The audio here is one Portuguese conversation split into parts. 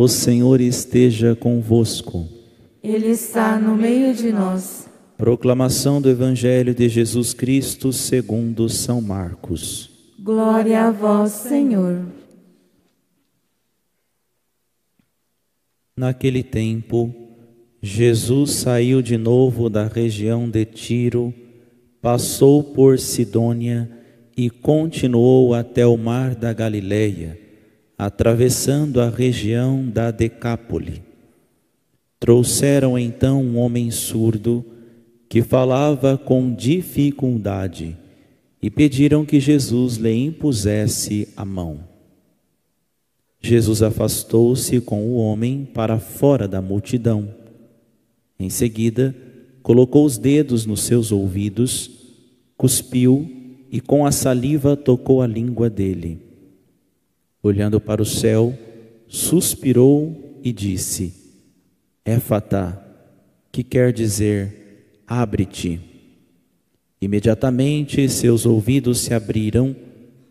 O Senhor esteja convosco. Ele está no meio de nós. Proclamação do Evangelho de Jesus Cristo segundo São Marcos. Glória a vós, Senhor. Naquele tempo, Jesus saiu de novo da região de Tiro, passou por Sidônia e continuou até o mar da Galileia, atravessando a região da Decápole. Trouxeram então um homem surdo que falava com dificuldade e pediram que Jesus lhe impusesse a mão. Jesus afastou-se com o homem para fora da multidão. Em seguida, colocou os dedos nos seus ouvidos, cuspiu e com a saliva tocou a língua dele. Olhando para o céu, suspirou e disse: Éfatá, que quer dizer, abre-te. Imediatamente seus ouvidos se abriram,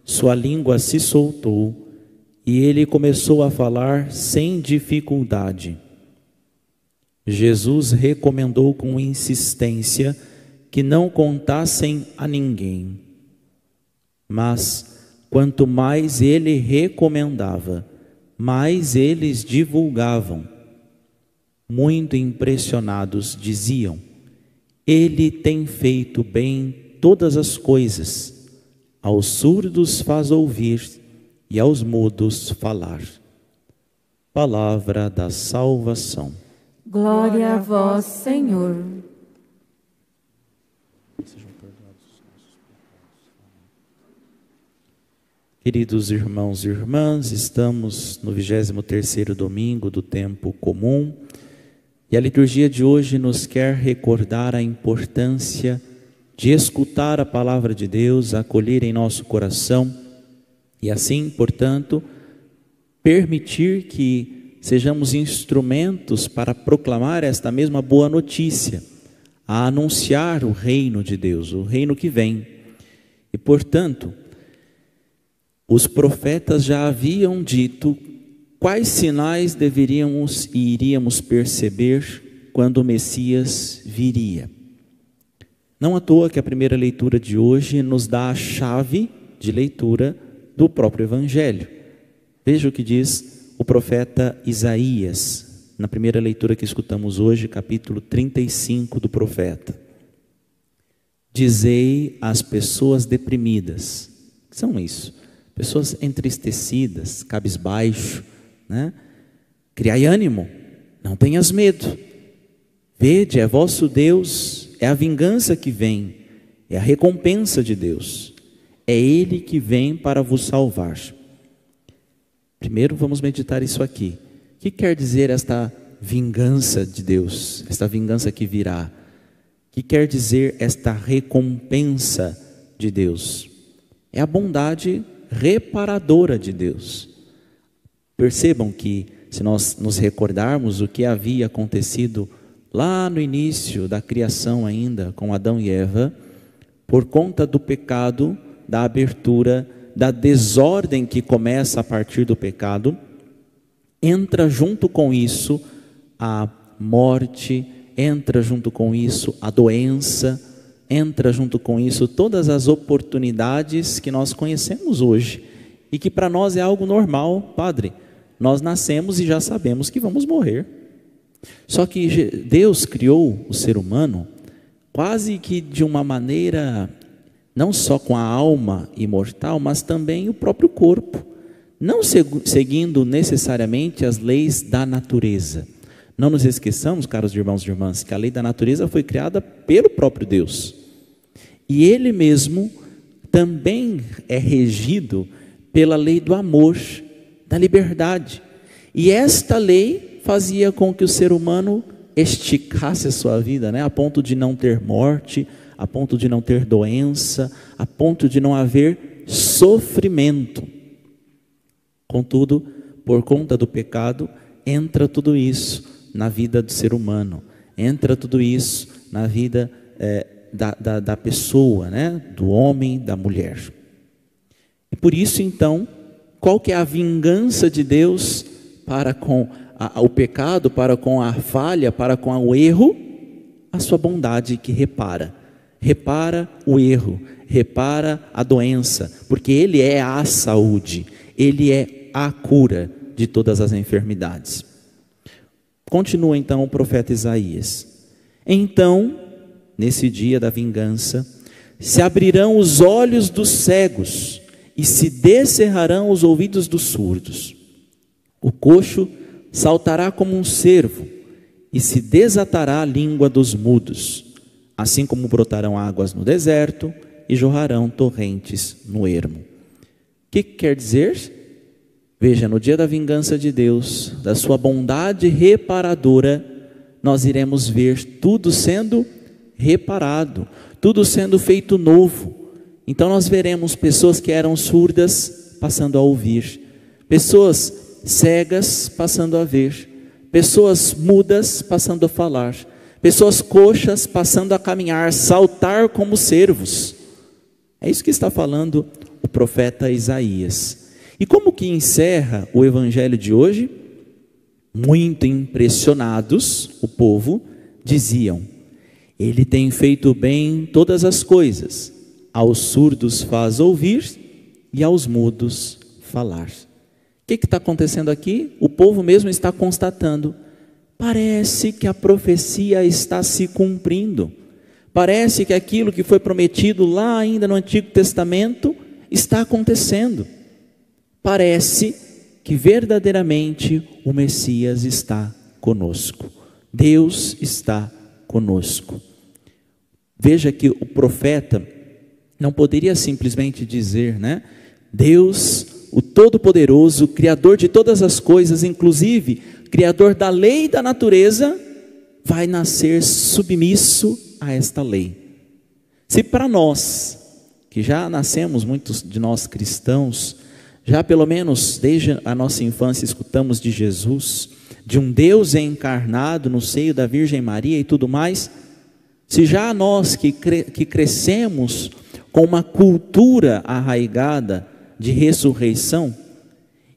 sua língua se soltou e ele começou a falar sem dificuldade. Jesus recomendou com insistência que não contassem a ninguém. Mas, quanto mais ele recomendava, mais eles divulgavam. Muito impressionados, diziam: Ele tem feito bem todas as coisas. Aos surdos faz ouvir e aos mudos falar. Palavra da salvação. Glória a vós, Senhor. Queridos irmãos e irmãs, estamos no 23º domingo do tempo comum e a liturgia de hoje nos quer recordar a importância de escutar a palavra de Deus, acolher em nosso coração e assim, portanto, permitir que sejamos instrumentos para proclamar esta mesma boa notícia, a anunciar o reino de Deus, o reino que vem. E, portanto, os profetas já haviam dito quais sinais deveríamos e iríamos perceber quando o Messias viria. Não à toa que a primeira leitura de hoje nos dá a chave de leitura do próprio Evangelho. Veja o que diz o profeta Isaías, na primeira leitura que escutamos hoje, capítulo 35 do profeta. Dizei às pessoas deprimidas, que são isso? Pessoas entristecidas, cabisbaixo, né? Criai ânimo, não tenhas medo. Vede, é vosso Deus, é a vingança que vem, é a recompensa de Deus. É Ele que vem para vos salvar. Primeiro vamos meditar isso aqui. O que quer dizer esta vingança de Deus? Esta vingança que virá? O que quer dizer esta recompensa de Deus? É a bondade reparadora de Deus. Percebam que, se nós nos recordarmos o que havia acontecido lá no início da criação ainda, com Adão e Eva, por conta do pecado, da abertura, da desordem que começa a partir do pecado, entra junto com isso a morte, entra junto com isso a doença, entra junto com isso todas as oportunidades que nós conhecemos hoje e que para nós é algo normal. Padre, nós nascemos e já sabemos que vamos morrer. Só que Deus criou o ser humano quase que de uma maneira, não só com a alma imortal, mas também o próprio corpo, não seguindo necessariamente as leis da natureza. Não nos esqueçamos, caros irmãos e irmãs, que a lei da natureza foi criada pelo próprio Deus. E Ele mesmo também é regido pela lei do amor, da liberdade. E esta lei fazia com que o ser humano esticasse a sua vida, né? A ponto de não ter morte, a ponto de não ter doença, a ponto de não haver sofrimento. Contudo, por conta do pecado, entra tudo isso na vida do ser humano, entra tudo isso na vida da pessoa, né? Do homem, da mulher. E por isso então, qual que é a vingança de Deus para com o pecado, para com a falha, para com o erro, a sua bondade que repara o erro, repara a doença, porque Ele é a saúde, Ele é a cura de todas as enfermidades. Continua então o profeta Isaías: então, nesse dia da vingança, se abrirão os olhos dos cegos e se descerrarão os ouvidos dos surdos. O coxo saltará como um cervo e se desatará a língua dos mudos, assim como brotarão águas no deserto e jorrarão torrentes no ermo. O que quer dizer? Veja, no dia da vingança de Deus, da sua bondade reparadora, nós iremos ver tudo sendo reparado, tudo sendo feito novo. Então nós veremos pessoas que eram surdas passando a ouvir, pessoas cegas passando a ver, pessoas mudas passando a falar, pessoas coxas passando a caminhar, saltar como cervos. É isso que está falando o profeta Isaías. E como que encerra o evangelho de hoje? Muito impressionados, o povo diziam: Ele tem feito bem todas as coisas, aos surdos faz ouvir e aos mudos falar. O que está acontecendo aqui? O povo mesmo está constatando: parece que a profecia está se cumprindo, parece que aquilo que foi prometido lá ainda no Antigo Testamento está acontecendo, parece que verdadeiramente o Messias está conosco, Deus está conosco. Veja que o profeta não poderia simplesmente dizer, Deus, o Todo-Poderoso, Criador de todas as coisas, inclusive Criador da lei e da natureza, vai nascer submisso a esta lei. Se para nós, que já nascemos, muitos de nós cristãos, já pelo menos desde a nossa infância escutamos de Jesus, de um Deus encarnado no seio da Virgem Maria e tudo mais, se já nós que crescemos com uma cultura arraigada de ressurreição,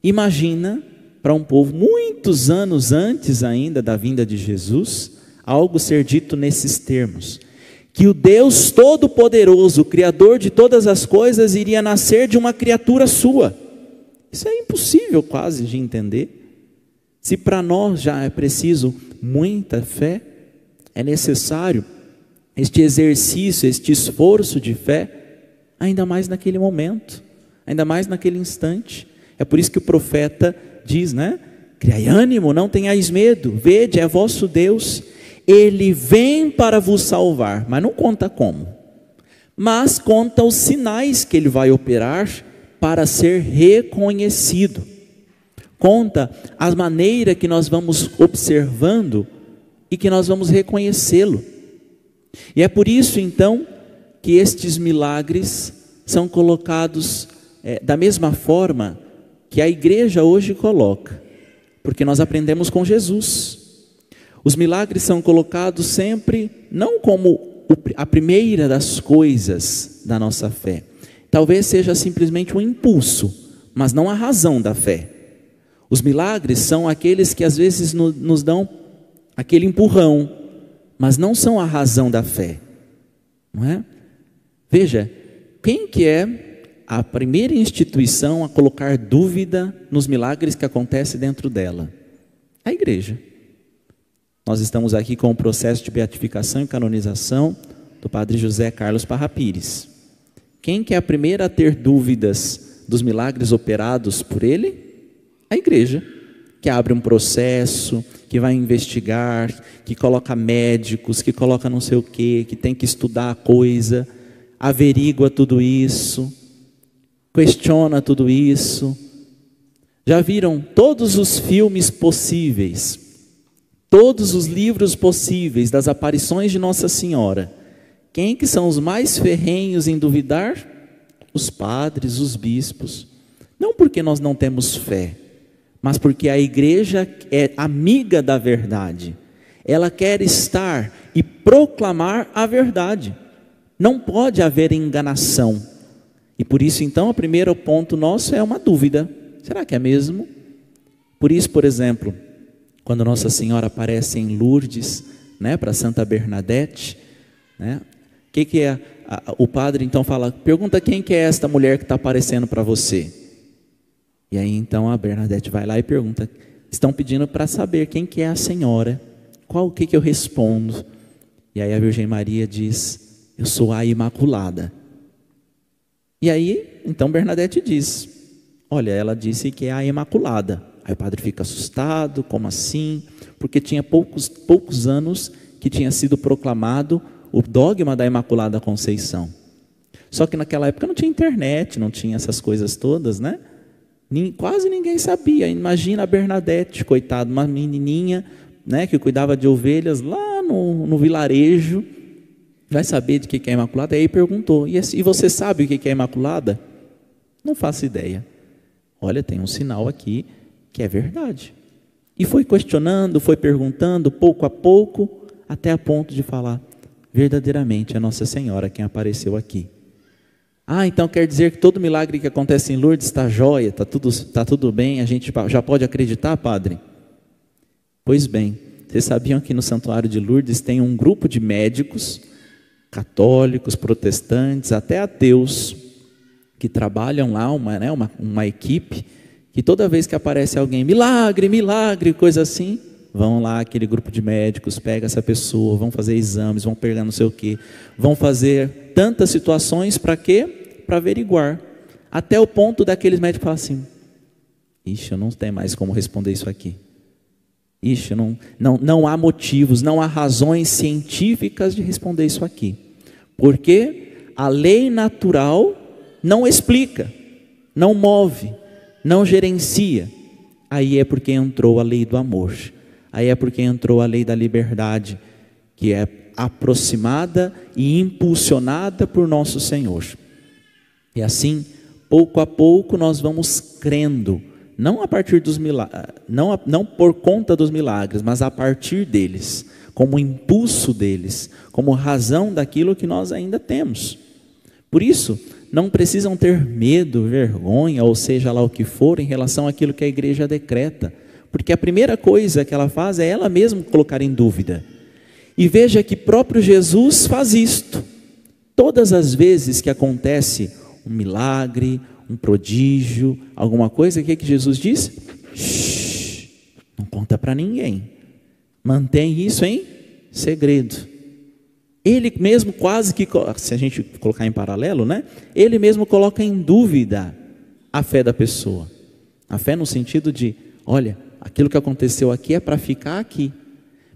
imagina para um povo muitos anos antes ainda da vinda de Jesus, algo ser dito nesses termos, que o Deus Todo-Poderoso, o Criador de todas as coisas, iria nascer de uma criatura sua. Isso é impossível quase de entender. Se para nós já é preciso muita fé, é necessário este exercício, este esforço de fé, ainda mais naquele momento, ainda mais naquele instante. É por isso que o profeta diz, criai ânimo, não tenhais medo, vede, é vosso Deus, Ele vem para vos salvar, mas não conta como, mas conta os sinais que Ele vai operar para ser reconhecido, conta a maneira que nós vamos observando e que nós vamos reconhecê-lo. E é por isso então que estes milagres são colocados da mesma forma que a igreja hoje coloca, porque nós aprendemos com Jesus. Os milagres são colocados sempre não como a primeira das coisas da nossa fé, talvez seja simplesmente um impulso, mas não a razão da fé. Os milagres são aqueles que às vezes nos dão aquele empurrão, mas não são a razão da fé, não é? Veja, quem que é a primeira instituição a colocar dúvida nos milagres que acontecem dentro dela? A igreja. Nós estamos aqui com o processo de beatificação e canonização do Padre José Carlos Parra Pires. Quem que é a primeira a ter dúvidas dos milagres operados por ele? A igreja, que abre um processo, que vai investigar, que coloca médicos, que coloca não sei o quê, que tem que estudar a coisa, averigua tudo isso, questiona tudo isso. Já viram todos os filmes possíveis, todos os livros possíveis das aparições de Nossa Senhora? Quem que são os mais ferrenhos em duvidar? Os padres, os bispos. Não porque nós não temos fé, mas porque a igreja é amiga da verdade. Ela quer estar e proclamar a verdade. Não pode haver enganação. E por isso então o primeiro ponto nosso é uma dúvida. Será que é mesmo? Por isso, por exemplo, quando Nossa Senhora aparece em Lourdes, né, para Santa Bernadette, né, que é? O padre então fala, pergunta quem que é esta mulher que está aparecendo para você. E aí então a Bernadette vai lá e pergunta, estão pedindo para saber quem que é a senhora, o que eu respondo? E aí a Virgem Maria diz, eu sou a Imaculada. E aí então Bernadette diz, olha, ela disse que é a Imaculada. Aí o padre fica assustado, como assim? Porque tinha poucos anos que tinha sido proclamado o dogma da Imaculada Conceição. Só que naquela época não tinha internet, não tinha essas coisas todas, né? Quase ninguém sabia. Imagina a Bernadette, coitada, uma menininha, né, que cuidava de ovelhas lá no vilarejo, vai saber de que é Imaculada? E aí perguntou, e você sabe o que é Imaculada? Não faço ideia. Olha, tem um sinal aqui que é verdade. E foi questionando, foi perguntando, pouco a pouco, até a ponto de falar, verdadeiramente é Nossa Senhora quem apareceu aqui. Ah, então quer dizer que todo milagre que acontece em Lourdes está jóia, está tudo bem, a gente já pode acreditar, padre? Pois bem, vocês sabiam que no Santuário de Lourdes tem um grupo de médicos, católicos, protestantes, até ateus, que trabalham lá, uma equipe, que toda vez que aparece alguém, milagre, milagre, coisa assim, vão lá, aquele grupo de médicos, pega essa pessoa, vão fazer exames, vão pegar não sei o quê, vão fazer tantas situações, para quê? Para averiguar, até o ponto daqueles médicos falar assim, ixi, eu não tenho mais como responder isso aqui, ixi, não há motivos, não há razões científicas de responder isso aqui, porque a lei natural não explica, não move, não gerencia. Aí é porque entrou a lei do amor, aí é porque entrou a lei da liberdade, que é aproximada e impulsionada por nosso Senhor. E assim, pouco a pouco nós vamos crendo, não a partir dos milagres, não por conta dos milagres, mas a partir deles, como impulso deles, como razão daquilo que nós ainda temos. Por isso, não precisam ter medo, vergonha, ou seja lá o que for, em relação àquilo que a igreja decreta, porque a primeira coisa que ela faz é ela mesma colocar em dúvida. E veja que próprio Jesus faz isto. Todas as vezes que acontece um milagre, um prodígio, alguma coisa, o que Jesus diz? Shhh, não conta para ninguém, mantém isso em segredo. Ele mesmo quase que, se a gente colocar em paralelo, né? Ele mesmo coloca em dúvida a fé da pessoa. A fé no sentido de, olha, aquilo que aconteceu aqui é para ficar aqui.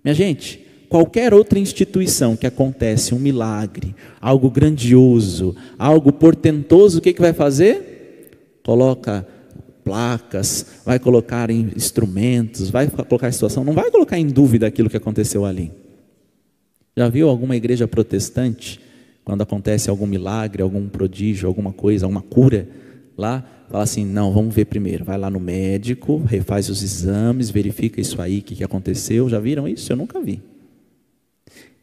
Minha gente, qualquer outra instituição que acontece um milagre, algo grandioso, algo portentoso, o que vai fazer? Coloca placas, vai colocar instrumentos, vai colocar situação, não vai colocar em dúvida aquilo que aconteceu ali. Já viu alguma igreja protestante, quando acontece algum milagre, algum prodígio, alguma coisa, alguma cura, lá, fala assim, não, vamos ver primeiro, vai lá no médico, refaz os exames, verifica isso aí, o que aconteceu, já viram isso? Eu nunca vi.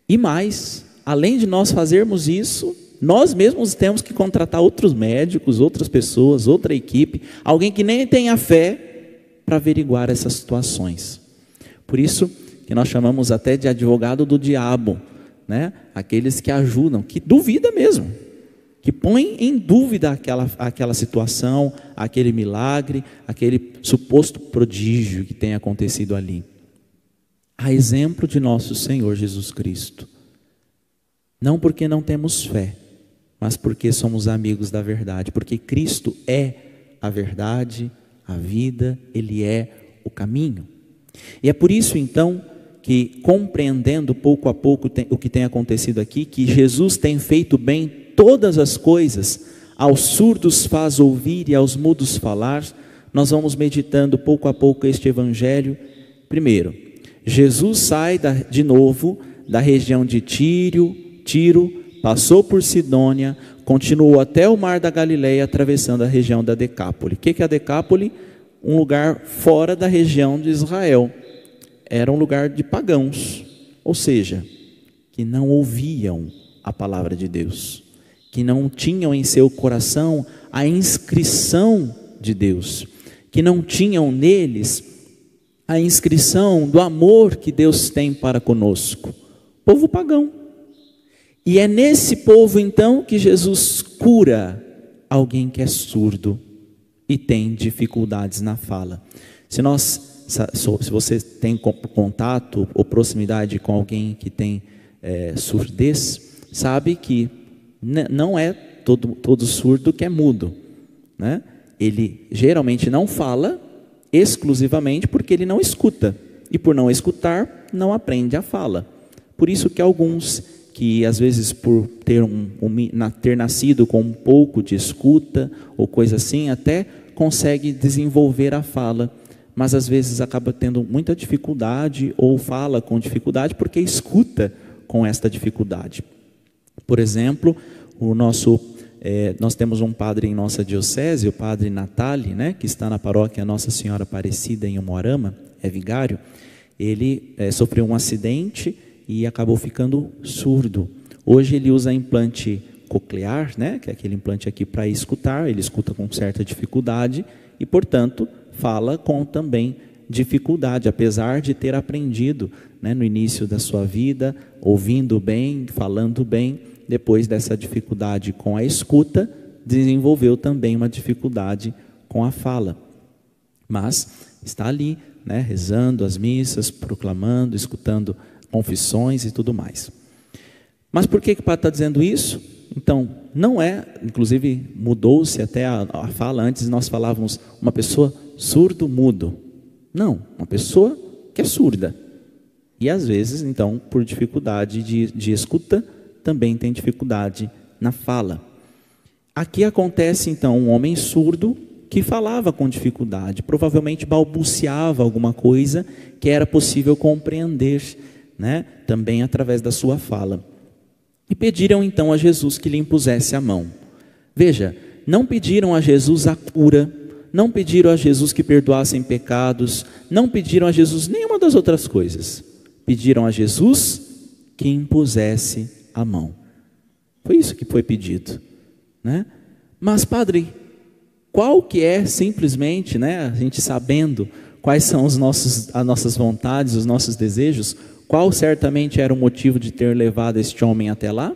E mais, além de nós fazermos isso, nós mesmos temos que contratar outros médicos, outras pessoas, outra equipe, alguém que nem tenha fé, para averiguar essas situações. Por isso, que nós chamamos até de advogado do diabo, né? Aqueles que ajudam, que duvida mesmo, que põem em dúvida aquela situação, aquele milagre, aquele suposto prodígio que tem acontecido ali. A exemplo de nosso Senhor Jesus Cristo. Não porque não temos fé, mas porque somos amigos da verdade, porque Cristo é a verdade, a vida, Ele é o caminho. E é por isso então que, compreendendo pouco a pouco o que tem acontecido aqui, que Jesus tem feito bem todas as coisas, aos surdos faz ouvir e aos mudos falar, nós vamos meditando pouco a pouco este evangelho. Primeiro, Jesus sai de novo da região de Tiro, passou por Sidônia, continuou até o mar da Galileia, atravessando a região da Decápole. O que é a Decápole? Um lugar fora da região de Israel. Era um lugar de pagãos, ou seja, que não ouviam a palavra de Deus, que não tinham em seu coração a inscrição de Deus, que não tinham neles a inscrição do amor que Deus tem para conosco. Povo pagão. E é nesse povo então que Jesus cura alguém que é surdo e tem dificuldades na fala. Se você tem contato ou proximidade com alguém que tem surdez, sabe que não é todo surdo que é mudo, né? Ele geralmente não fala exclusivamente porque ele não escuta, e por não escutar, não aprende a fala. Por isso que alguns que às vezes por ter nascido com um pouco de escuta ou coisa assim, até consegue desenvolver a fala, mas às vezes acaba tendo muita dificuldade ou fala com dificuldade porque escuta com esta dificuldade. Por exemplo, nós temos um padre em nossa diocese, o padre Natali, né, que está na paróquia Nossa Senhora Aparecida em Umuarama, é vigário. Ele sofreu um acidente e acabou ficando surdo. Hoje ele usa implante coclear, né, que é aquele implante aqui para escutar. Ele escuta com certa dificuldade e, portanto, fala com também dificuldade, apesar de ter aprendido, né, no início da sua vida, ouvindo bem, falando bem. Depois dessa dificuldade com a escuta, desenvolveu também uma dificuldade com a fala. Mas está ali, né, rezando as missas, proclamando, escutando confissões e tudo mais. Mas por que o padre está dizendo isso? Então, não é, inclusive mudou-se até a fala, antes nós falávamos uma pessoa surdo-mudo. Não, uma pessoa que é surda. E às vezes, então, por dificuldade de escuta, também tem dificuldade na fala. Aqui acontece então um homem surdo que falava com dificuldade, provavelmente balbuciava alguma coisa que era possível compreender, né, também através da sua fala. E pediram então a Jesus que lhe impusesse a mão. Veja, não pediram a Jesus a cura, não pediram a Jesus que perdoassem pecados, não pediram a Jesus nenhuma das outras coisas. Pediram a Jesus que impusesse a mão. Foi isso que foi pedido, né? Mas, padre, qual que é simplesmente, né, a gente sabendo quais são as nossas vontades, os nossos desejos, qual certamente era o motivo de ter levado este homem até lá?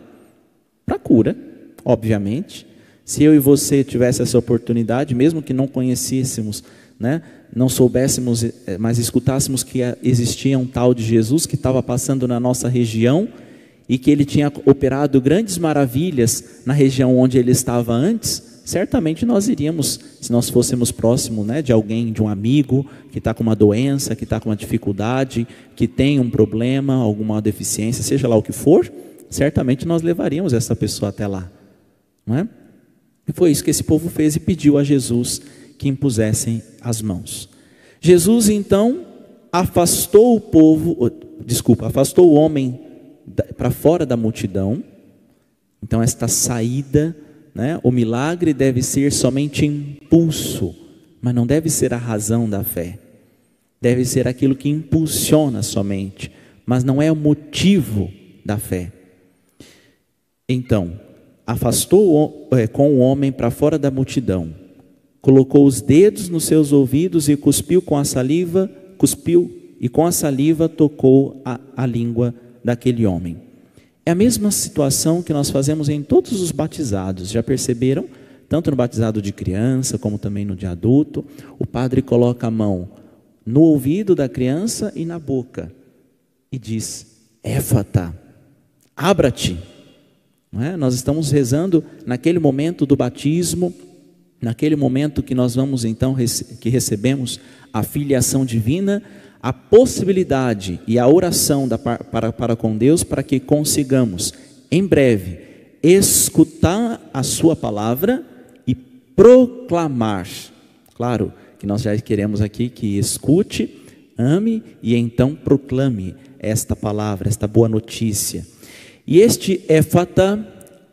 Para cura, obviamente. Se eu e você tivesse essa oportunidade, mesmo que não conhecêssemos, né, não soubéssemos, mas escutássemos que existia um tal de Jesus que estava passando na nossa região e que ele tinha operado grandes maravilhas na região onde ele estava antes, certamente nós iríamos, se nós fôssemos próximo, né, de alguém, de um amigo que está com uma doença, que está com uma dificuldade, que tem um problema, alguma deficiência, seja lá o que for, certamente nós levaríamos essa pessoa até lá, não é? E foi isso que esse povo fez e pediu a Jesus que impusessem as mãos. Jesus então afastou o homem para fora da multidão. Então esta saída, né, o milagre deve ser somente impulso, mas não deve ser a razão da fé. Deve ser aquilo que impulsiona somente, mas não é o motivo da fé. Então, afastou com o homem para fora da multidão, colocou os dedos nos seus ouvidos e cuspiu e com a saliva tocou a língua daquele homem. É a mesma situação que nós fazemos em todos os batizados. Já perceberam? Tanto no batizado de criança como também no de adulto, o padre coloca a mão no ouvido da criança e na boca e diz: Éfata, abra-te. Não é? Nós estamos rezando naquele momento do batismo, naquele momento que nós vamos então, que recebemos a filiação divina, a possibilidade e a oração para com Deus, para que consigamos em breve escutar a sua palavra e proclamar. Claro que nós já queremos aqui que escute, ame e então proclame esta palavra, esta boa notícia. E este éfata,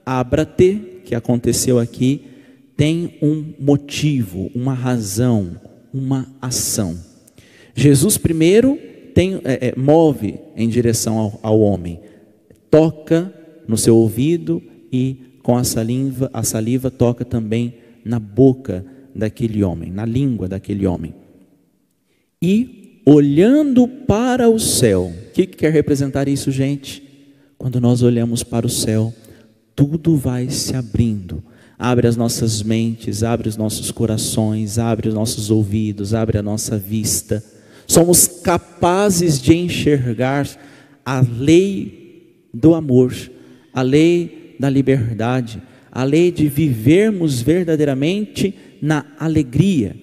abra-te, que aconteceu aqui, tem um motivo, uma razão, uma ação. Jesus primeiro move em direção ao homem, toca no seu ouvido e com a saliva toca também na boca daquele homem, na língua daquele homem. E olhando para o céu. O que quer representar isso, gente? Quando nós olhamos para o céu, tudo vai se abrindo. Abre as nossas mentes, abre os nossos corações, abre os nossos ouvidos, abre a nossa vista. Somos capazes de enxergar a lei do amor, a lei da liberdade, a lei de vivermos verdadeiramente na alegria.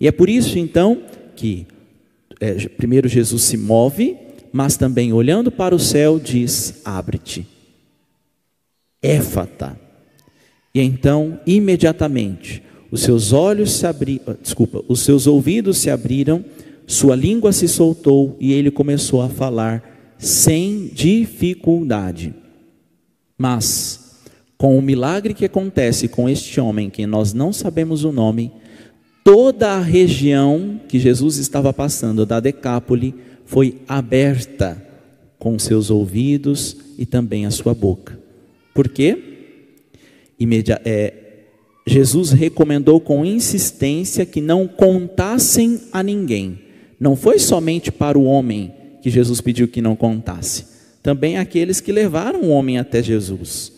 E é por isso então que primeiro Jesus se move, mas também olhando para o céu diz: abre-te, éfata. E então imediatamente os seus olhos se abriram, os seus ouvidos se abriram, sua língua se soltou e ele começou a falar sem dificuldade. Mas com o milagre que acontece com este homem, que nós não sabemos o nome, toda a região que Jesus estava passando da Decápole foi aberta com seus ouvidos e também a sua boca. Por quê? Jesus recomendou com insistência que não contassem a ninguém. Não foi somente para o homem que Jesus pediu que não contasse, também aqueles que levaram o homem até Jesus.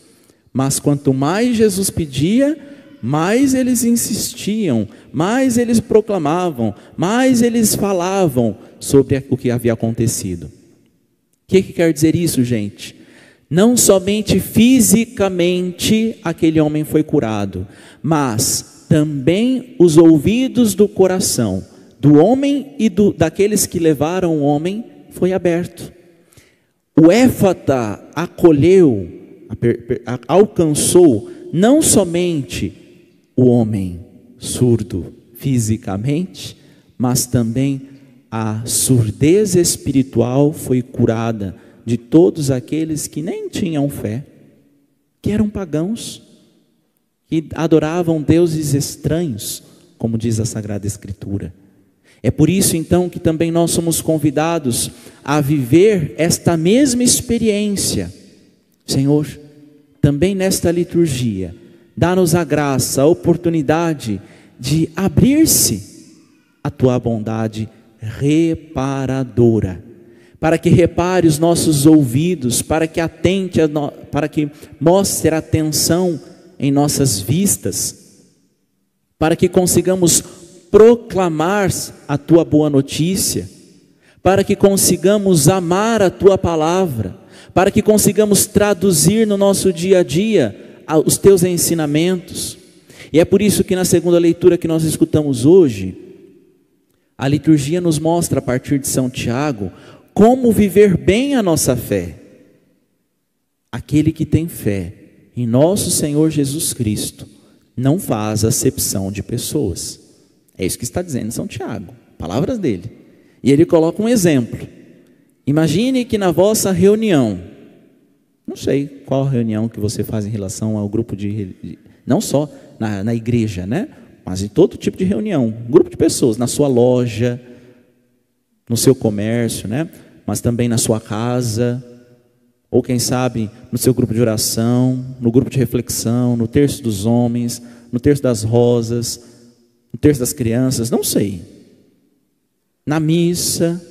Mas quanto mais Jesus pedia, mais eles insistiam, mais eles proclamavam, mais eles falavam sobre o que havia acontecido. O que quer dizer isso, gente? Não somente fisicamente aquele homem foi curado, mas também os ouvidos do coração do homem e daqueles que levaram o homem foi aberto. O éfata acolheu, alcançou não somente o homem surdo fisicamente, mas também a surdez espiritual foi curada de todos aqueles que nem tinham fé, que eram pagãos, que adoravam deuses estranhos, como diz a Sagrada Escritura. É por isso então que também nós somos convidados a viver esta mesma experiência. Senhor, também nesta liturgia, dá-nos a graça, a oportunidade de abrir-se a tua bondade reparadora, para que repare os nossos ouvidos, para que para que mostre atenção em nossas vistas, para que consigamos proclamar a tua boa notícia, para que consigamos amar a tua palavra, para que consigamos traduzir no nosso dia a dia os teus ensinamentos. E é por isso que na segunda leitura que nós escutamos hoje, a liturgia nos mostra a partir de São Tiago como viver bem a nossa fé. Aquele que tem fé em nosso Senhor Jesus Cristo não faz acepção de pessoas. É isso que está dizendo São Tiago, palavras dele. E ele coloca um exemplo. Imagine que na vossa reunião, não sei qual reunião que você faz em relação ao grupo não só na igreja, né? Mas em todo tipo de reunião, grupo de pessoas, na sua loja, no seu comércio, né? Mas também na sua casa, ou quem sabe no seu grupo de oração, no grupo de reflexão, no terço dos homens, no terço das rosas, no terço das crianças, não sei. Na missa,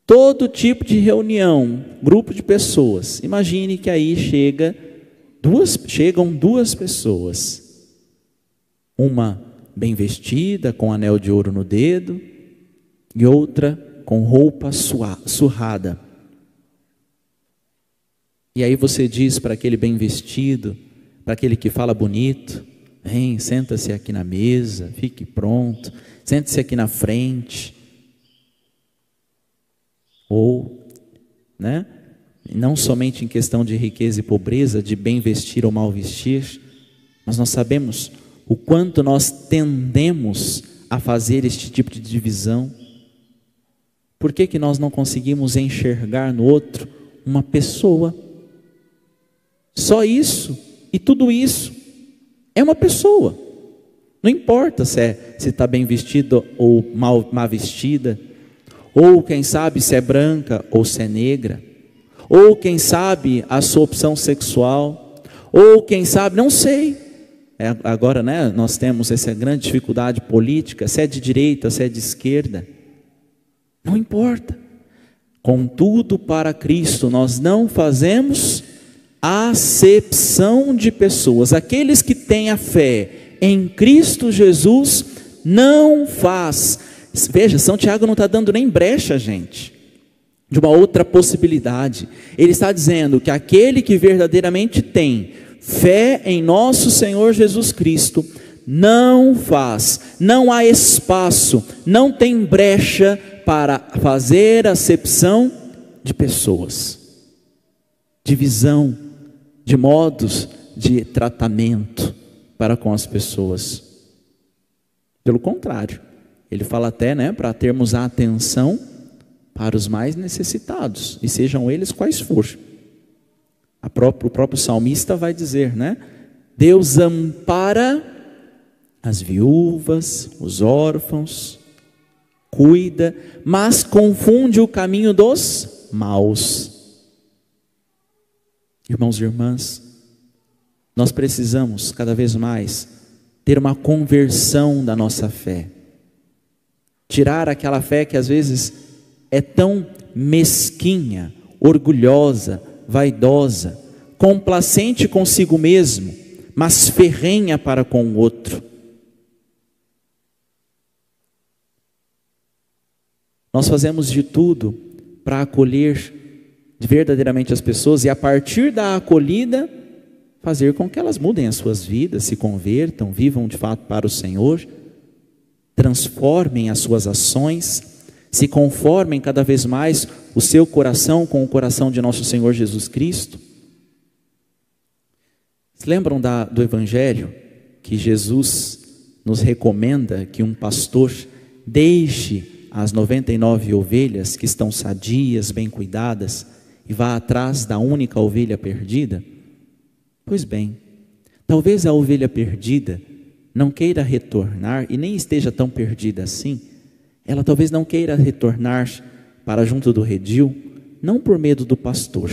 todo tipo de reunião, grupo de pessoas. Imagine que aí chegam duas pessoas. Uma bem vestida, com anel de ouro no dedo, e outra com roupa surrada. E aí você diz para aquele bem vestido, para aquele que fala bonito: vem, senta-se aqui na mesa, fique pronto, sente-se aqui na frente. Ou, né, não somente em questão de riqueza e pobreza, de bem vestir ou mal vestir, mas nós sabemos o quanto nós tendemos a fazer este tipo de divisão. Por que nós não conseguimos enxergar no outro uma pessoa? Só isso e tudo isso é uma pessoa. Não importa se está bem vestida ou mal vestida, ou quem sabe se é branca ou se é negra, ou quem sabe a sua opção sexual, ou quem sabe, não sei. Agora, né, nós temos essa grande dificuldade política, se é de direita, se é de esquerda. Não importa. Contudo, para Cristo, nós não fazemos acepção de pessoas. Aqueles que têm a fé em Cristo Jesus não faz. Veja, São Tiago não está dando nem brecha, gente, de uma outra possibilidade. Ele está dizendo que aquele que verdadeiramente tem fé em nosso Senhor Jesus Cristo não faz, não há espaço, não tem brecha para fazer acepção de pessoas, divisão de modos de tratamento para com as pessoas. Pelo contrário, ele fala até, para termos a atenção para os mais necessitados, e sejam eles quais forem. O próprio salmista vai dizer, Deus ampara as viúvas, os órfãos, cuida, mas confunde o caminho dos maus. Irmãos e irmãs, nós precisamos cada vez mais ter uma conversão da nossa fé. Tirar aquela fé que às vezes é tão mesquinha, orgulhosa, vaidosa, complacente consigo mesmo, mas ferrenha para com o outro. Nós fazemos de tudo para acolher verdadeiramente as pessoas e a partir da acolhida fazer com que elas mudem as suas vidas, se convertam, vivam de fato para o Senhor, transformem as suas ações, se conformem cada vez mais o seu coração com o coração de nosso Senhor Jesus Cristo. Se lembram do Evangelho que Jesus nos recomenda que um pastor deixe as 99 ovelhas que estão sadias, bem cuidadas, e vá atrás da única ovelha perdida? Pois bem, talvez a ovelha perdida não queira retornar, e nem esteja tão perdida assim. Ela talvez não queira retornar para junto do redil, não por medo do pastor,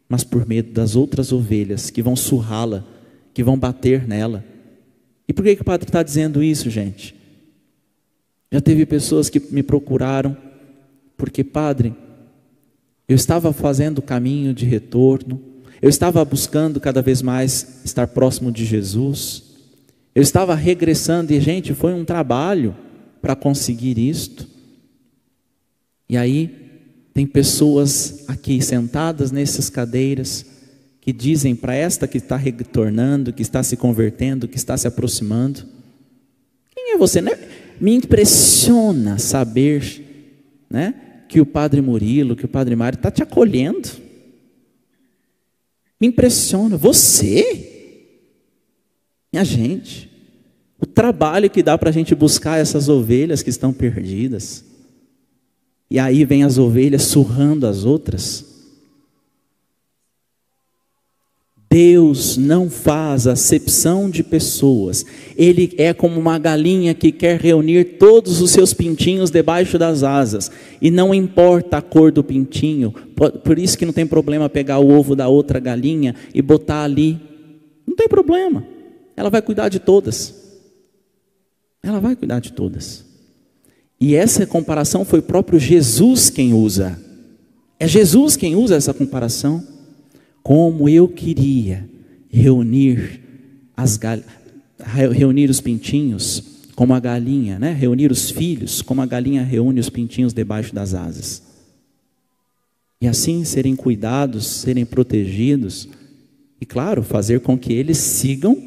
mas por medo das outras ovelhas que vão surrá-la, que vão bater nela. E por que o padre está dizendo isso, gente? Já teve pessoas que me procuraram, porque, padre, eu estava fazendo o caminho de retorno, eu estava buscando cada vez mais estar próximo de Jesus, eu estava regressando, e gente, foi um trabalho para conseguir isto. E aí, tem pessoas aqui sentadas nessas cadeiras, que dizem para esta que está retornando, que está se convertendo, que está se aproximando: quem é você? Me impressiona saber, que o Padre Murilo, que o Padre Mário está te acolhendo. Me impressiona. Você? Minha gente, o trabalho que dá para a gente buscar essas ovelhas que estão perdidas. E aí vem as ovelhas surrando as outras. Deus não faz acepção de pessoas. Ele é como uma galinha que quer reunir todos os seus pintinhos debaixo das asas. E não importa a cor do pintinho. Por isso que não tem problema pegar o ovo da outra galinha e botar ali. Não tem problema. Ela vai cuidar de todas. Ela vai cuidar de todas. E essa comparação foi o próprio Jesus quem usa. É Jesus quem usa essa comparação. Como eu queria reunir os pintinhos como a galinha, reunir os filhos como a galinha reúne os pintinhos debaixo das asas. E assim serem cuidados, serem protegidos, e claro, fazer com que eles sigam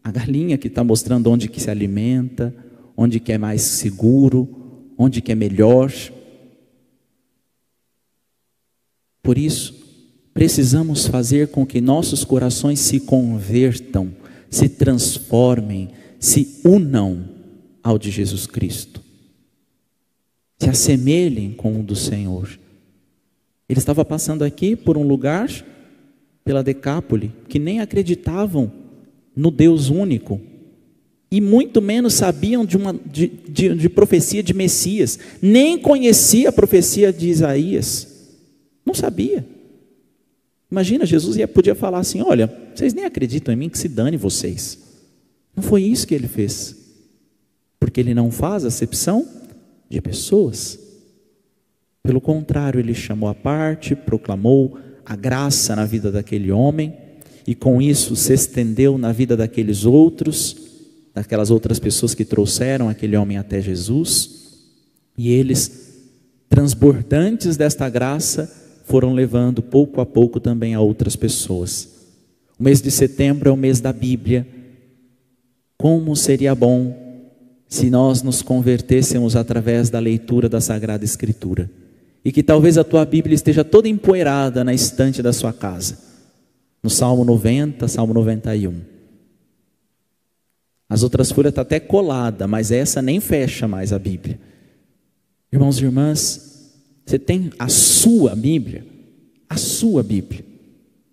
a galinha que está mostrando onde que se alimenta, onde que é mais seguro, onde que é melhor. Por isso, precisamos fazer com que nossos corações se convertam, se transformem, se unam ao de Jesus Cristo. Se assemelhem com o do Senhor. Ele estava passando aqui por um lugar, pela Decápole, que nem acreditavam no Deus único. E muito menos sabiam de profecia de Messias. Nem conhecia a profecia de Isaías. Não sabia. Imagina, Jesus podia falar assim: olha, vocês nem acreditam em mim, que se dane vocês. Não foi isso que ele fez. Porque ele não faz acepção de pessoas. Pelo contrário, ele chamou à parte, proclamou a graça na vida daquele homem, e com isso se estendeu na vida daqueles outros, daquelas outras pessoas que trouxeram aquele homem até Jesus, e eles, transbordantes desta graça, foram levando pouco a pouco também a outras pessoas. O mês de setembro é o mês da Bíblia. Como seria bom se nós nos convertêssemos através da leitura da Sagrada Escritura, e que talvez a tua Bíblia esteja toda empoeirada na estante da sua casa, no Salmo 90, Salmo 91. As outras folhas estão até coladas, mas essa nem fecha mais a Bíblia. Irmãos e irmãs, você tem a sua Bíblia? A sua Bíblia.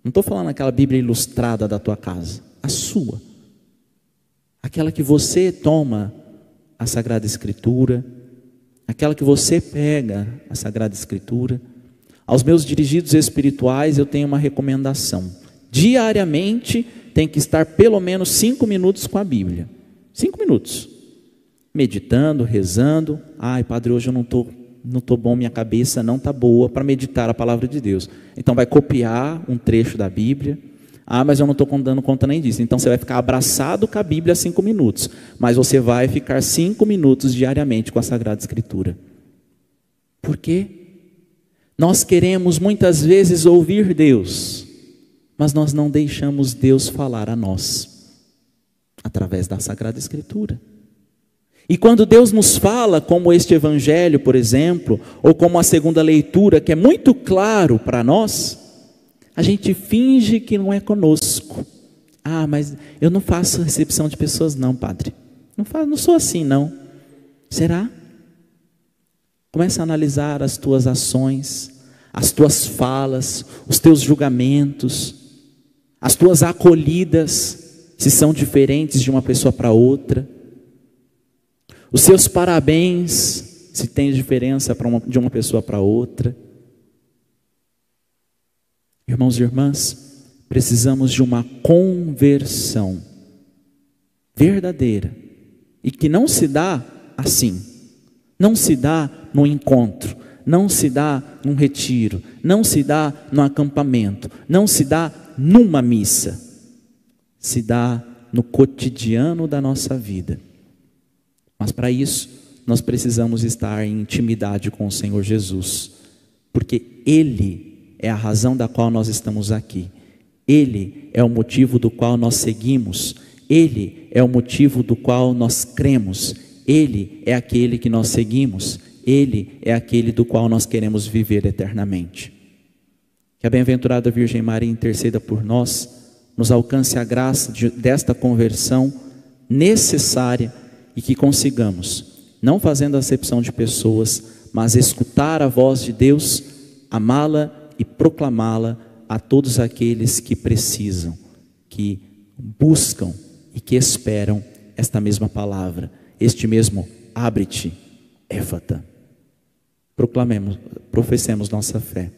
Não estou falando aquela Bíblia ilustrada da tua casa. A sua. Aquela que você toma a Sagrada Escritura, aquela que você pega a Sagrada Escritura. Aos meus dirigidos espirituais eu tenho uma recomendação: diariamente tem que estar pelo menos 5 minutos com a Bíblia. 5 minutos. Meditando, rezando. Ai, padre, hoje eu não estou bom, minha cabeça não está boa para meditar a palavra de Deus. Então vai copiar um trecho da Bíblia. Ah, mas eu não estou dando conta nem disso. Então você vai ficar abraçado com a Bíblia 5 minutos. Mas você vai ficar 5 minutos diariamente com a Sagrada Escritura. Por quê? Nós queremos muitas vezes ouvir Deus, mas nós não deixamos Deus falar a nós, através da Sagrada Escritura. E quando Deus nos fala, como este evangelho, por exemplo, ou como a segunda leitura, que é muito claro para nós, a gente finge que não é conosco. Ah, mas eu não faço recepção de pessoas não, padre. Não sou assim não. Será? Começa a analisar as tuas ações, as tuas falas, os teus julgamentos, as tuas acolhidas, se são diferentes de uma pessoa para outra. Os seus parabéns, se tem diferença de uma pessoa para outra. Irmãos e irmãs, precisamos de uma conversão verdadeira, e que não se dá assim, não se dá no encontro, não se dá num retiro, não se dá no acampamento, não se dá numa missa, se dá no cotidiano da nossa vida. Mas para isso, nós precisamos estar em intimidade com o Senhor Jesus, porque Ele é a razão da qual nós estamos aqui. Ele é o motivo do qual nós seguimos. Ele é o motivo do qual nós cremos. Ele é aquele que nós seguimos. Ele é aquele do qual nós queremos viver eternamente. Que a bem-aventurada Virgem Maria interceda por nós, nos alcance a graça desta conversão necessária, e que consigamos, não fazendo acepção de pessoas, mas escutar a voz de Deus, amá-la e proclamá-la a todos aqueles que precisam, que buscam e que esperam esta mesma palavra, este mesmo abre-te, éfata. Professemos nossa fé.